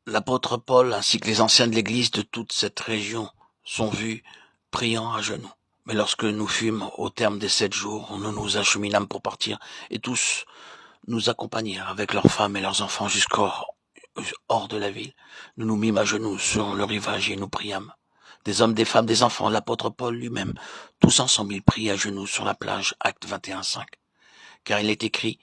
L'apôtre Paul ainsi que les anciens de l'Église de toute cette région sont vus priant à genoux. Mais lorsque nous fûmes au terme des 7 jours, nous nous acheminâmes pour partir, et tous nous accompagnèrent avec leurs femmes et leurs enfants hors de la ville. Nous nous mîmes à genoux sur le rivage et nous priâmes. Des hommes, des femmes, des enfants, l'apôtre Paul lui-même, tous ensemble ils prient à genoux sur la plage, acte 21:5. Car il est écrit,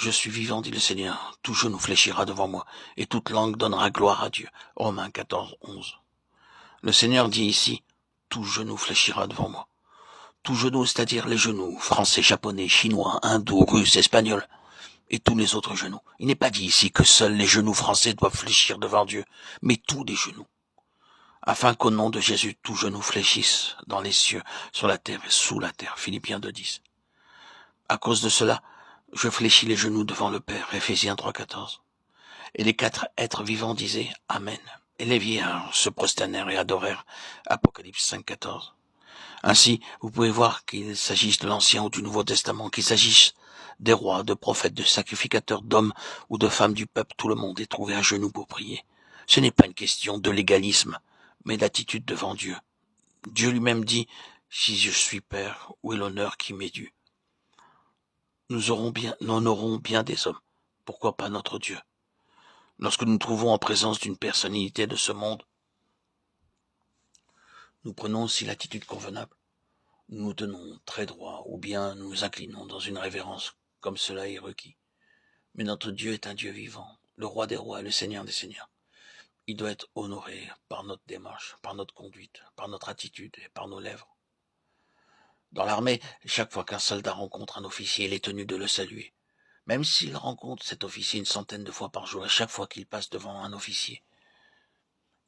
je suis vivant, dit le Seigneur, tout genou fléchira devant moi, et toute langue donnera gloire à Dieu. Romains 14:11. Le Seigneur dit ici, tout genou fléchira devant moi. Tout genou, c'est-à-dire les genoux, français, japonais, chinois, hindous, russes, espagnols, et tous les autres genoux. Il n'est pas dit ici que seuls les genoux français doivent fléchir devant Dieu, mais tous les genoux. Afin qu'au nom de Jésus, tout genou fléchisse dans les cieux, sur la terre et sous la terre. Philippiens 2:10. À cause de cela, je fléchis les genoux devant le Père. Éphésiens 3:14. Et les 4 êtres vivants disaient Amen. Et les vieillards se prosternèrent et adorèrent. Apocalypse 5:14. Ainsi, vous pouvez voir qu'il s'agisse de l'Ancien ou du Nouveau Testament, qu'il s'agisse des rois, de prophètes, de sacrificateurs, d'hommes ou de femmes du peuple, tout le monde est trouvé à genoux pour prier. Ce n'est pas une question de légalisme, mais d'attitude devant Dieu. Dieu lui-même dit, si je suis Père, où est l'honneur qui m'est dû? Nous honorons bien des hommes. Pourquoi pas notre Dieu? Lorsque nous nous trouvons en présence d'une personnalité de ce monde, nous prenons aussi l'attitude convenable. Nous nous tenons très droit, ou bien nous nous inclinons dans une révérence, comme cela est requis. Mais notre Dieu est un Dieu vivant, le roi des rois et le Seigneur des seigneurs. Il doit être honoré par notre démarche, par notre conduite, par notre attitude et par nos lèvres. Dans l'armée, chaque fois qu'un soldat rencontre un officier, il est tenu de le saluer. Même s'il rencontre cet officier une centaine de fois par jour, et chaque fois qu'il passe devant un officier,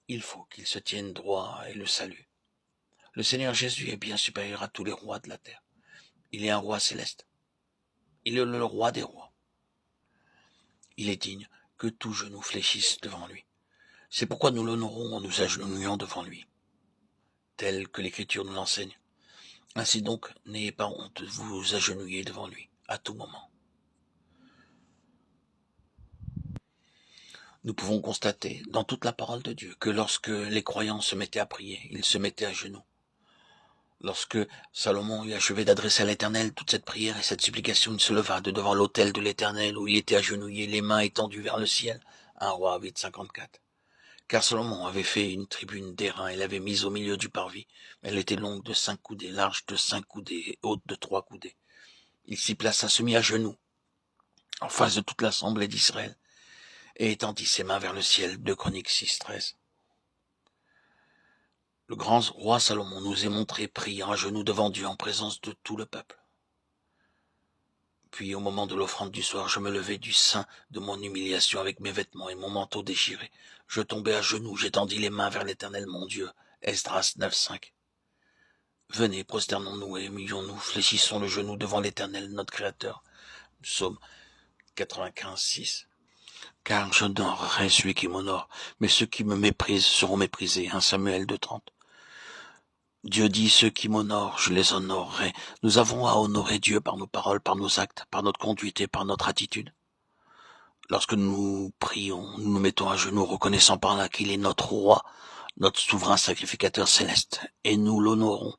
il faut qu'il se tienne droit et le salue. Le Seigneur Jésus est bien supérieur à tous les rois de la terre. Il est un roi céleste. Il est le roi des rois. Il est digne que tout genou fléchisse devant lui. C'est pourquoi nous l'honorons en nous agenouillant devant lui, tel que l'Écriture nous l'enseigne. Ainsi donc, n'ayez pas honte de vous agenouiller devant lui, à tout moment. Nous pouvons constater, dans toute la parole de Dieu, que lorsque les croyants se mettaient à prier, ils se mettaient à genoux. Lorsque Salomon eut achevé d'adresser à l'Éternel toute cette prière et cette supplication, il se leva de devant l'autel de l'Éternel où il était agenouillé, les mains étendues vers le ciel. 1 Roi 8:54. Car Salomon avait fait une tribune d'airain et l'avait mise au milieu du parvis. Elle était longue de 5 coudées, large de 5 coudées et haute de 3 coudées. Il s'y plaça, se mit à genoux, en face de toute l'assemblée d'Israël, et étendit ses mains vers le ciel. 2 Chroniques 6:13. Le grand roi Salomon nous est montré priant à genoux devant Dieu en présence de tout le peuple. Puis au moment de l'offrande du soir, je me levai du sein de mon humiliation avec mes vêtements et mon manteau déchiré. Je tombai à genoux, j'étendis les mains vers l'Éternel mon Dieu. Esdras 9:5. Venez, prosternons-nous et humilions-nous, fléchissons le genou devant l'Éternel, notre Créateur. Psaume 95:6. Car j'honorerai celui qui m'honore, mais ceux qui me méprisent seront méprisés. 1 Samuel 2:30. Dieu dit, ceux qui m'honorent, je les honorerai. Nous avons à honorer Dieu par nos paroles, par nos actes, par notre conduite et par notre attitude. Lorsque nous prions, nous nous mettons à genoux, reconnaissant par là qu'il est notre roi, notre souverain sacrificateur céleste, et nous l'honorons.